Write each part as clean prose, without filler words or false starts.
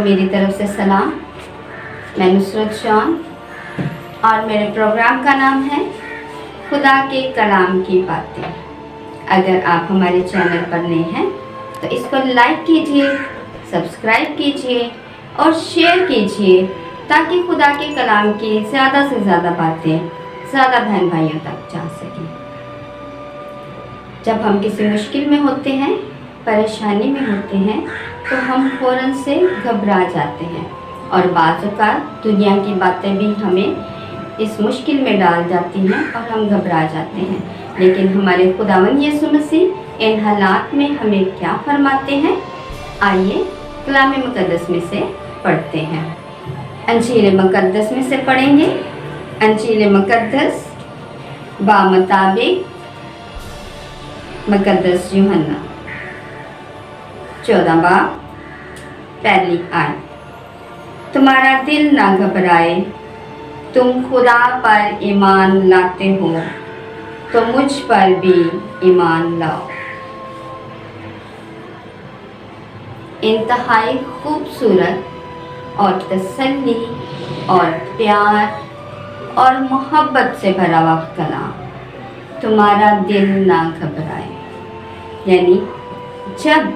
मेरी तरफ से सलाम। मैं नुसरत शान और मेरे प्रोग्राम का नाम है खुदा के कलाम की बातें। अगर आप हमारे चैनल पर नए हैं तो इसको लाइक कीजिए, सब्सक्राइब कीजिए और शेयर कीजिए ताकि खुदा के कलाम की ज़्यादा से ज़्यादा बातें ज़्यादा बहन भाइयों तक जा सकें। जब हम किसी मुश्किल में होते हैं, परेशानी में होते हैं तो हम फ़ौरन से घबरा जाते हैं और बाज़ औक़ात दुनिया की बातें भी हमें इस मुश्किल में डाल जाती हैं और हम घबरा जाते हैं। लेकिन हमारे खुदावंद यीशु मसीह इन हालात में हमें क्या फरमाते हैं, आइए कलाम मुक़द्दस में से पढ़ते हैं। अंजील मुक़द्दस में से पढ़ेंगे। अंजील मुक़द्दस बामुताबिक मुक़द्दस यूहन्ना 14 बाब पहली आयत। तुम्हारा दिल ना घबराए, तुम खुदा पर ईमान लाते हो तो मुझ पर भी ईमान लाओ। इंतहाई खूबसूरत और तसल्ली और प्यार और मोहब्बत से भरा हुआ कलाम, तुम्हारा दिल ना घबराए। यानी जब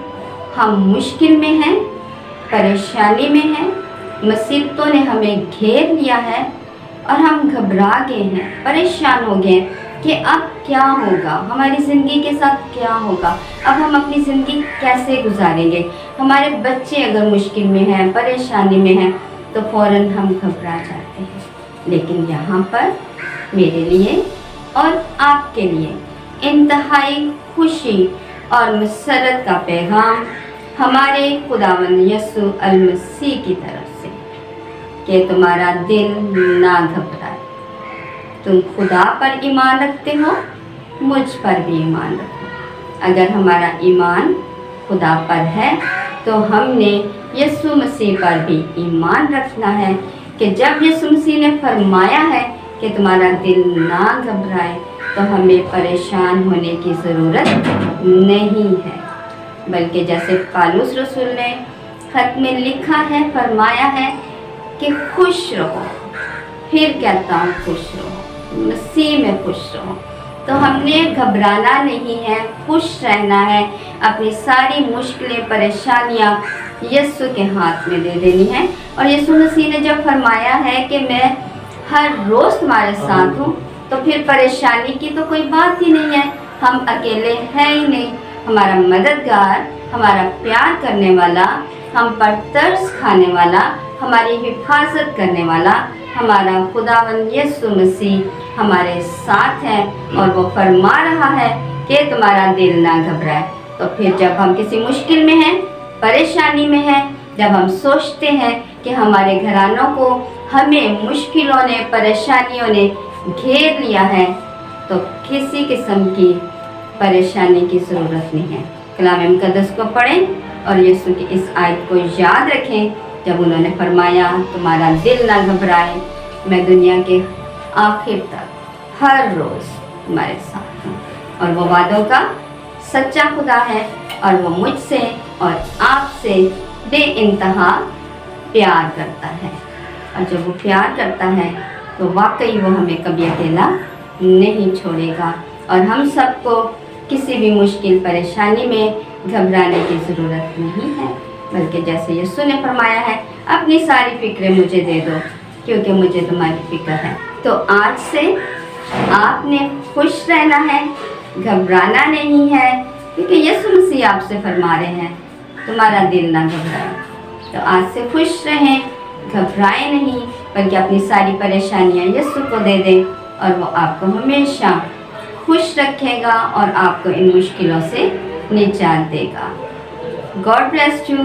हम मुश्किल में हैं, परेशानी में हैं, मुसीबतों ने हमें घेर लिया है और हम घबरा गए हैं, परेशान हो गए कि अब क्या होगा, हमारी ज़िंदगी के साथ क्या होगा, अब हम अपनी ज़िंदगी कैसे गुजारेंगे। हमारे बच्चे अगर मुश्किल में हैं, परेशानी में हैं तो फ़ौरन हम घबरा जाते हैं। लेकिन यहाँ पर मेरे लिए और आपके लिए इंतहाई खुशी और मसरत का पैगाम हमारे खुदावंद यीशु मसीह की तरफ से कि तुम्हारा दिल ना घबराए। तुम खुदा पर ईमान रखते हो, मुझ पर भी ईमान रखो। अगर हमारा ईमान खुदा पर है तो हमने यीशु मसीह पर भी ईमान रखना है कि जब यीशु मसीह ने फरमाया है कि तुम्हारा दिल ना घबराए तो हमें परेशान होने की ज़रूरत नहीं है, बल्कि जैसे पालूस रसूल ने ख़त में लिखा है, फरमाया है कि खुश रहो। फिर कहता हूँ खुश रहो, मसीह में खुश रहो। तो हमने घबराना नहीं है, खुश रहना है। अपनी सारी मुश्किलें, परेशानियाँ यीशु के हाथ में दे देनी है। और यीशु मसीह ने जब फरमाया है कि मैं हर रोज़ तुम्हारे साथ हूँ, तो फिर परेशानी की तो कोई बात ही नहीं है। हम अकेले हैं ही नहीं। हमारा मददगार, हमारा प्यार करने वाला, हम पर तरस खाने वाला, हमारी हिफाजत करने वाला हमारा खुदावंद यीशु मसीह हमारे साथ है और वो फरमा रहा है कि तुम्हारा दिल ना घबराए। तो फिर जब हम किसी मुश्किल में हैं, परेशानी में हैं, जब हम सोचते हैं कि हमारे घरानों को हमें मुश्किलों ने, परेशानियों ने घेर लिया है, तो किसी किस्म की परेशानी की ज़रूरत नहीं है। कलाम मुक़द्दस को पढ़ें और यीशु की इस आयत को याद रखें जब उन्होंने फरमाया तुम्हारा दिल ना घबराए, मैं दुनिया के आखिर तक हर रोज़ तुम्हारे साथ हूँ। और वो वादों का सच्चा खुदा है और वो मुझसे और आपसे बेइंतहा प्यार करता है। और जब वो प्यार करता है तो वाकई वो हमें कभी अकेला नहीं छोड़ेगा। और हम सबको किसी भी मुश्किल परेशानी में घबराने की ज़रूरत नहीं है, बल्कि जैसे यीशु ने फरमाया है, अपनी सारी फ़िक्रें मुझे दे दो क्योंकि मुझे तुम्हारी फ़िक्र है। तो आज से आपने खुश रहना है, घबराना नहीं है, क्योंकि यीशु मसीह आपसे फरमा रहे हैं तुम्हारा दिल ना घबराए। तो आज से खुश रहें, घबराएं नहीं, बल्कि अपनी सारी परेशानियां यीशु को दे दें और वो आपको हमेशा खुश रखेगा और आपको इन मुश्किलों से निजात देगा। God bless you.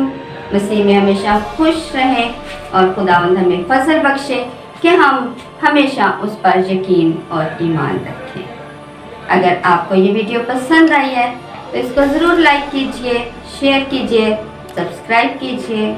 मसीह में हमेशा खुश रहें और खुदावंद हमें फजल बख्शे कि हम हमेशा उस पर यकीन और ईमान रखें। अगर आपको ये वीडियो पसंद आई है तो इसको ज़रूर लाइक कीजिए, शेयर कीजिए, सब्सक्राइब कीजिए